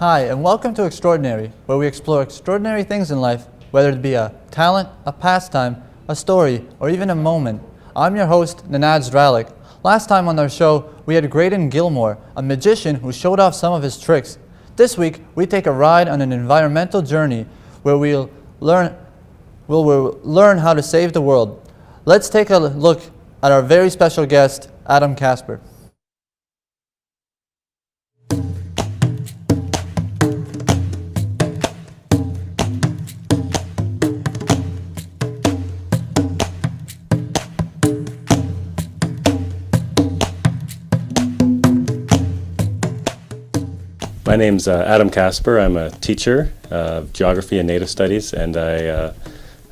Hi, and welcome to Extraordinary, where we explore extraordinary things in life, whether it be a talent, a pastime, a story, or even a moment. I'm your host, Nenad Zdralic. Last time on our show, we had Graydon Gilmore, a magician who showed off some of his tricks. This week, we take a ride on an environmental journey where we'll learn how to save the world. Let's take a look at our very special guest, Adam Casper. My name's Adam Casper. I'm a teacher of geography and native studies, and I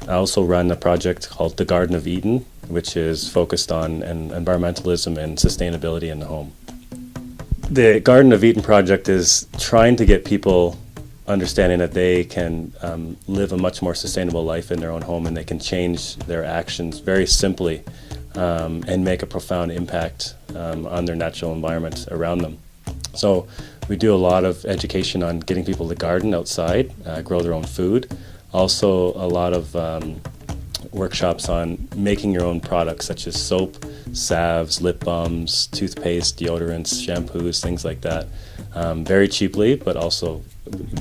also run a project called the Garden of Eden, which is focused on environmentalism and sustainability in the home. The Garden of Eden project is trying to get people understanding that they can live a much more sustainable life in their own home, and they can change their actions very simply and make a profound impact on their natural environment around them. So we do a lot of education on getting people to garden outside, grow their own food. Also a lot of workshops on making your own products such as soap, salves, lip balms, toothpaste, deodorants, shampoos, things like that. Very cheaply, but also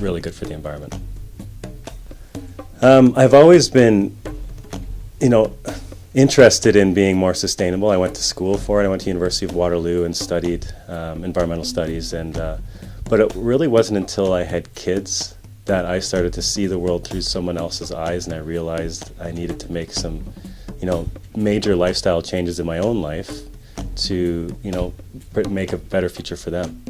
really good for the environment. I've always been, interested in being more sustainable. I went to school for it. I went to University of Waterloo and studied environmental studies, but it really wasn't until I had kids that I started to see the world through someone else's eyes, and I realized I needed to make some, major lifestyle changes in my own life to, make a better future for them.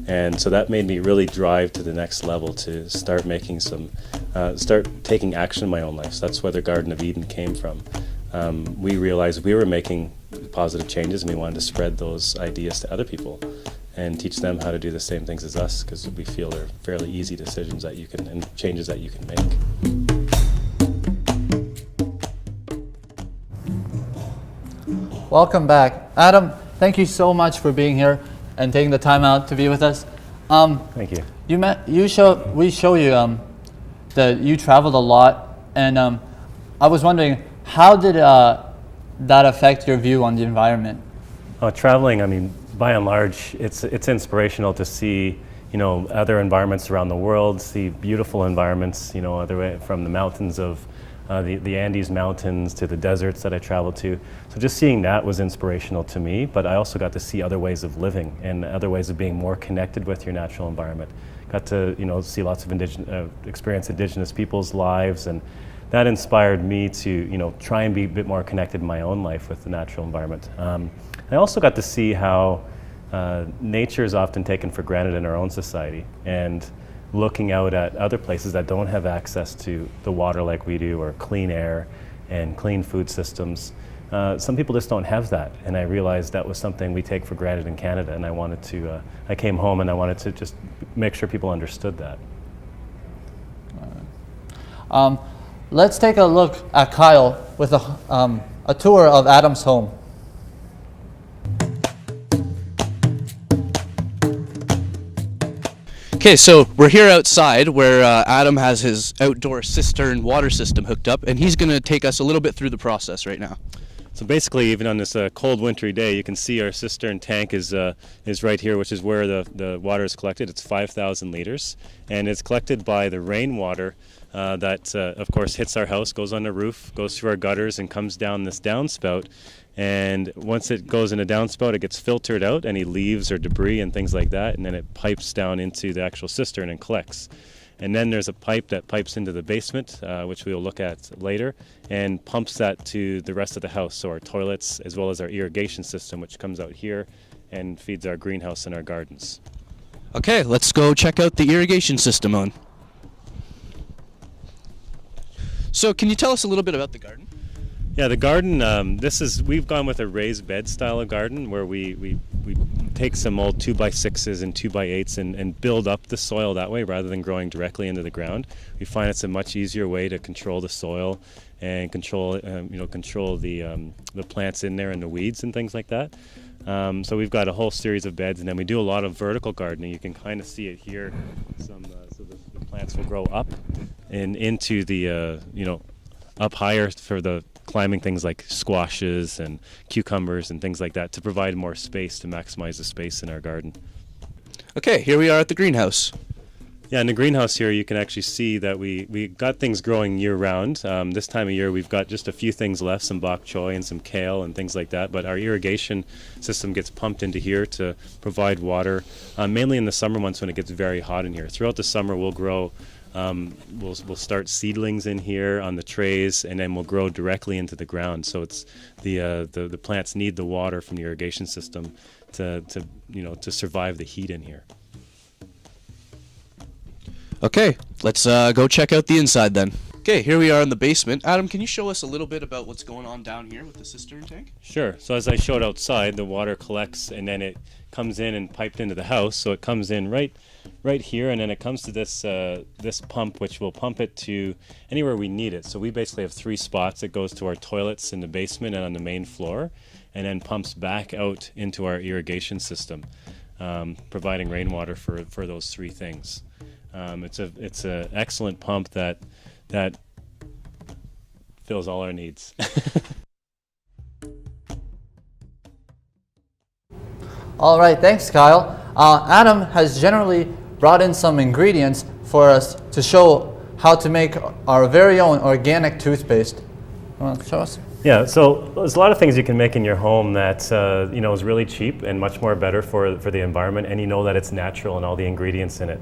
And so that made me really drive to the next level to start making start taking action in my own life. So that's where the Garden of Eden came from. We realized we were making positive changes, and we wanted to spread those ideas to other people and teach them how to do the same things as us, because we feel they're fairly easy decisions that you can and changes that you can make. Welcome back. Adam, thank you so much for being here and taking the time out to be with us. Thank you. We show you that you traveled a lot, and I was wondering, how did that affect your view on the environment? Traveling, by and large, it's inspirational to see, other environments around the world, see beautiful environments, other way from the mountains of the Andes Mountains to the deserts that I traveled to. So just seeing that was inspirational to me, but I also got to see other ways of living and other ways of being more connected with your natural environment. Got to, see lots of experience indigenous people's lives, and that inspired me to, try and be a bit more connected in my own life with the natural environment. I also got to see how nature is often taken for granted in our own society, and looking out at other places that don't have access to the water like we do, or clean air and clean food systems. Some people just don't have that, and I realized that was something we take for granted in Canada, and I came home and I wanted to just make sure people understood that. Let's take a look at Kyle with a tour of Adam's home. Okay, so we're here outside where Adam has his outdoor cistern water system hooked up, and he's going to take us a little bit through the process right now. So basically, even on this cold wintry day, you can see our cistern tank is right here, which is where the water is collected. It's 5,000 liters, and it's collected by the rainwater that, of course, hits our house, goes on the roof, goes through our gutters, and comes down this downspout. And once it goes in a downspout, it gets filtered out, any leaves or debris and things like that, and then it pipes down into the actual cistern and collects. And then there's a pipe that pipes into the basement, which we'll look at later, and pumps that to the rest of the house, so our toilets as well as our irrigation system, which comes out here and feeds our greenhouse and our gardens. Okay, let's go check out the irrigation system on. So can you tell us a little bit about the garden? Yeah, the garden, we've gone with a raised bed style of garden where we take some old 2x6s and 2x8s and build up the soil that way rather than growing directly into the ground. We find it's a much easier way to control the soil and control the plants in there and the weeds and things like that. So we've got a whole series of beds, and then we do a lot of vertical gardening. You can kind of see it here. So the plants will grow up and into the, up higher for the climbing things like squashes and cucumbers and things like that to provide more space, to maximize the space in our garden. Okay, here we are at the greenhouse. Yeah, in the greenhouse here, you can actually see that we got things growing year-round. This time of year, we've got just a few things left, some bok choy and some kale and things like that. But our irrigation system gets pumped into here to provide water, mainly in the summer months when it gets very hot in here. Throughout the summer, we'll grow. We'll start seedlings in here on the trays, and then we'll grow directly into the ground. So it's the plants need the water from the irrigation system to survive the heat in here. Okay, let's go check out the inside then. Okay, here we are in the basement. Adam, can you show us a little bit about what's going on down here with the cistern tank? Sure. So as I showed outside, the water collects and then it comes in and piped into the house. So it comes in right here, and then it comes to this pump, which will pump it to anywhere we need it. So we basically have 3 spots. It goes to our toilets in the basement and on the main floor, and then pumps back out into our irrigation system, providing rainwater for those 3 things. It's an excellent pump that fills all our needs. All right, thanks, Kyle. Adam has generally brought in some ingredients for us to show how to make our very own organic toothpaste. You want to show us? Yeah, so there's a lot of things you can make in your home that is really cheap and much more better for the environment, and you know that it's natural and all the ingredients in it.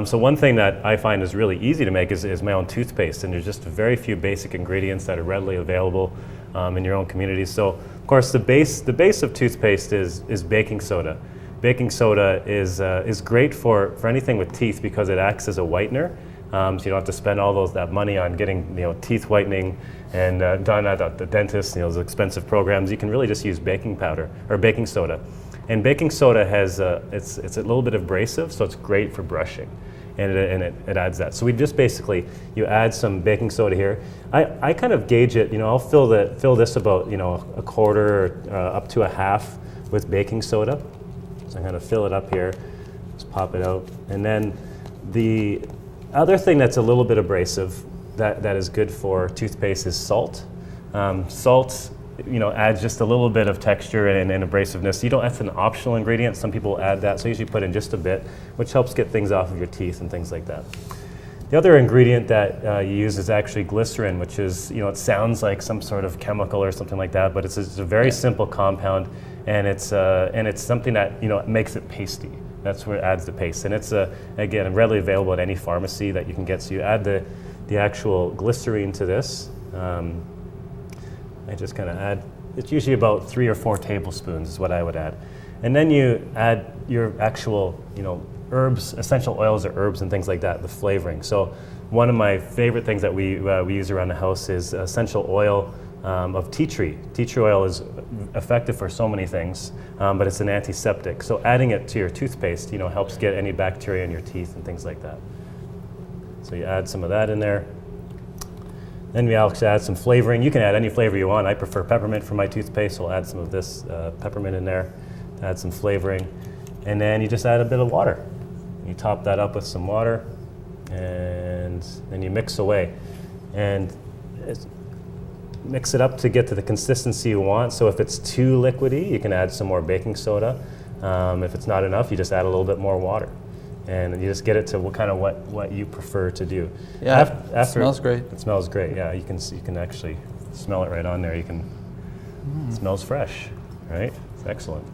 So one thing that I find is really easy to make is my own toothpaste, and there's just very few basic ingredients that are readily available in your own community. So of course the base of toothpaste is baking soda. Baking soda is great for anything with teeth because it acts as a whitener. So you don't have to spend all that money on getting teeth whitening and done at the dentist, those expensive programs. You can really just use baking powder or baking soda. And baking soda has it's a little bit abrasive, so it's great for brushing, and it adds that. So we just basically you add some baking soda here. I kind of gauge it. I'll fill this about a quarter up to a half with baking soda. So I'm going to fill it up here, just pop it out, and then the other thing that's a little bit abrasive that is good for toothpaste is salt. Salt, adds just a little bit of texture and abrasiveness. That's an optional ingredient. Some people add that, so I usually put in just a bit, which helps get things off of your teeth and things like that. The other ingredient that you use is actually glycerin, which is, it sounds like some sort of chemical or something like that, but it's a very simple compound, and it's something that makes it pasty. That's where it adds the paste, and it's again readily available at any pharmacy that you can get. So you add the actual glycerine to this. I just kind of add. It's usually about 3 or 4 tablespoons is what I would add, and then you add your actual herbs, essential oils or herbs and things like that, the flavoring. So one of my favorite things that we use around the house is essential oil of tea tree. Tea tree oil is effective for so many things, but it's an antiseptic. So adding it to your toothpaste, helps get any bacteria in your teeth and things like that. So you add some of that in there. Then we also add some flavoring. You can add any flavor you want. I prefer peppermint for my toothpaste, so I'll add some of this peppermint in there to add some flavoring. And then you just add a bit of water. You top that up with some water, and then you mix away. And mix it up to get to the consistency you want. So if it's too liquidy, you can add some more baking soda. If it's not enough, you just add a little bit more water. And you just get it to what you prefer to do. Yeah, after it smells great. It smells great. Yeah, you can actually smell it right on there. It smells fresh, right? It's excellent.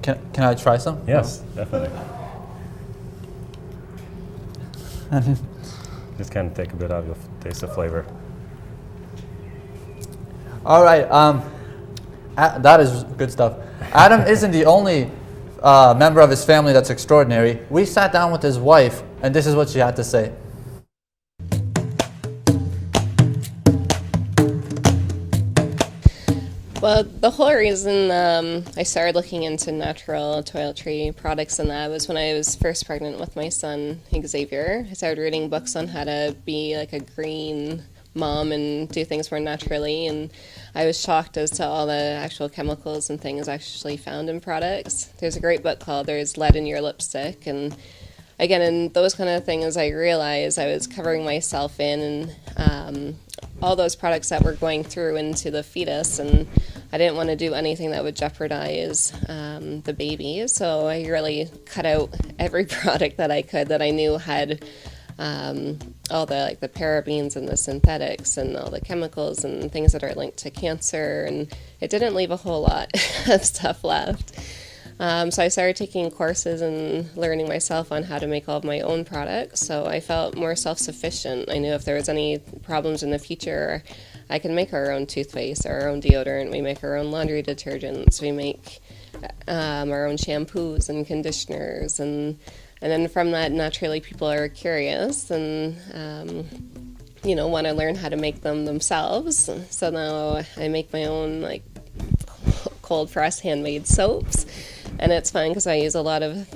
Can I try some? Yes, definitely. Just kind of take a bit out, you'll taste the flavor. All right, that is good stuff. Adam isn't the only member of his family that's extraordinary. We sat down with his wife, and this is what she had to say. Well, the whole reason I started looking into natural toiletry products and that was when I was first pregnant with my son, Xavier. I started reading books on how to be like a green mom and do things more naturally. And I was shocked as to all the actual chemicals and things actually found in products. There's a great book called There's Lead in Your Lipstick, and again, in those kind of things, I realized I was covering myself in all those products that were going through into the fetus, and I didn't want to do anything that would jeopardize the baby. So I really cut out every product that I could that I knew had all the parabens and the synthetics and all the chemicals and things that are linked to cancer, and it didn't leave a whole lot of stuff left. So I started taking courses and learning myself on how to make all of my own products. So I felt more self-sufficient. I knew if there was any problems in the future, I could make our own toothpaste, our own deodorant. We make our own laundry detergents. We make our own shampoos and conditioners. And then from that, naturally, people are curious and want to learn how to make them themselves. So now I make my own cold press handmade soaps. And it's fun because I use a lot of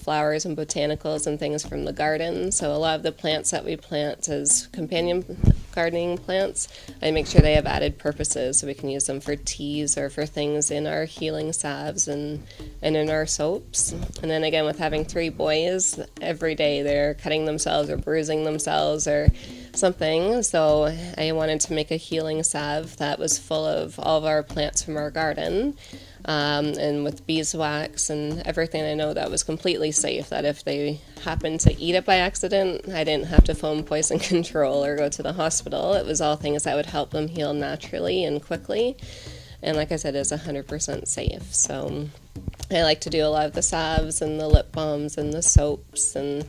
flowers and botanicals and things from the garden. So a lot of the plants that we plant as companion gardening plants, I make sure they have added purposes so we can use them for teas or for things in our healing salves and in our soaps. And then again, with having 3 boys, every day they're cutting themselves or bruising themselves or something. So I wanted to make a healing salve that was full of all of our plants from our garden. And with beeswax and everything, I know that was completely safe, that if they happened to eat it by accident, I didn't have to phone poison control or go to the hospital. It was all things that would help them heal naturally and quickly. And like I said, it's 100% safe. So I like to do a lot of the salves and the lip balms and the soaps and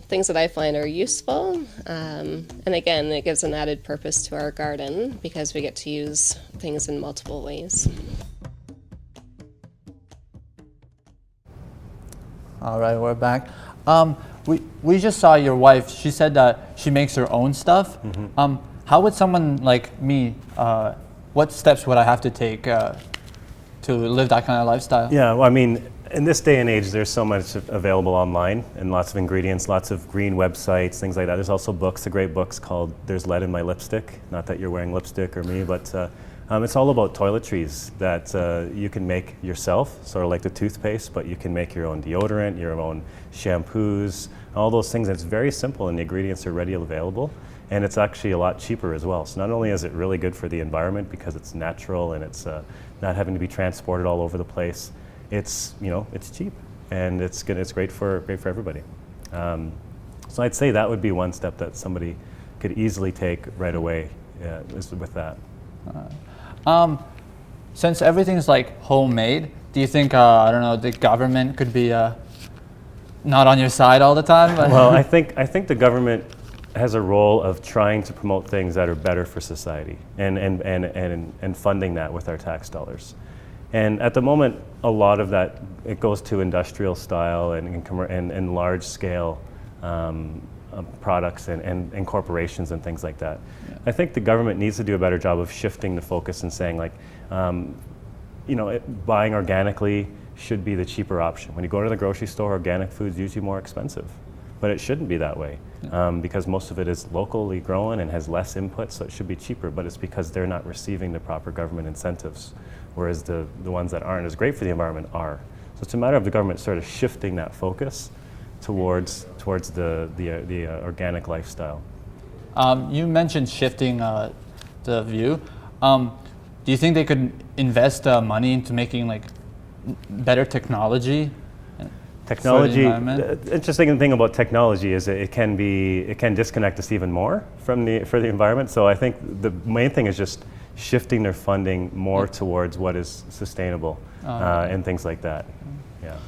things that I find are useful. And again, it gives an added purpose to our garden because we get to use things in multiple ways. All right, we're back. We just saw your wife. She said that she makes her own stuff. Mm-hmm. How would someone like me, what steps would I have to take to live that kind of lifestyle? Yeah, well, I mean, in this day and age, there's so much available online and lots of ingredients, lots of green websites, things like that. There's also books, great books called There's Lead in My Lipstick. Not that you're wearing lipstick or me, but it's all about toiletries that you can make yourself, sort of like the toothpaste, but you can make your own deodorant, your own shampoos, all those things. And it's very simple and the ingredients are readily available. And it's actually a lot cheaper as well. So not only is it really good for the environment because it's natural and it's not having to be transported all over the place, it's cheap and it's good. It's great for everybody. So I'd say that would be one step that somebody could easily take right away is with that. Since everything's like homemade, do you think the government could be not on your side all the time? Well, I think the government has a role of trying to promote things that are better for society and funding that with our tax dollars. And at the moment, a lot of that, it goes to industrial style and large scale products and corporations and things like that. Yeah. I think the government needs to do a better job of shifting the focus and saying buying organically should be the cheaper option. When you go to the grocery store, organic food is usually more expensive. But it shouldn't be that way because most of it is locally grown and has less input, so it should be cheaper, but it's because they're not receiving the proper government incentives, whereas the ones that aren't as great for the environment are. So it's a matter of the government sort of shifting that focus towards the organic lifestyle. You mentioned shifting the view. Do you think they could invest money into making like better technology? Technology. The interesting thing about technology is that it can disconnect us even more for the environment. So I think the main thing is just shifting their funding more towards what is sustainable and things like that. Yeah.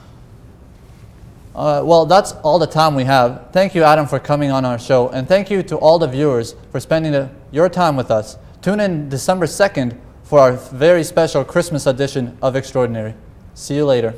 Well, that's all the time we have. Thank you, Adam, for coming on our show, and thank you to all the viewers for spending your time with us. Tune in December 2nd for our very special Christmas edition of Extraordinary. See you later.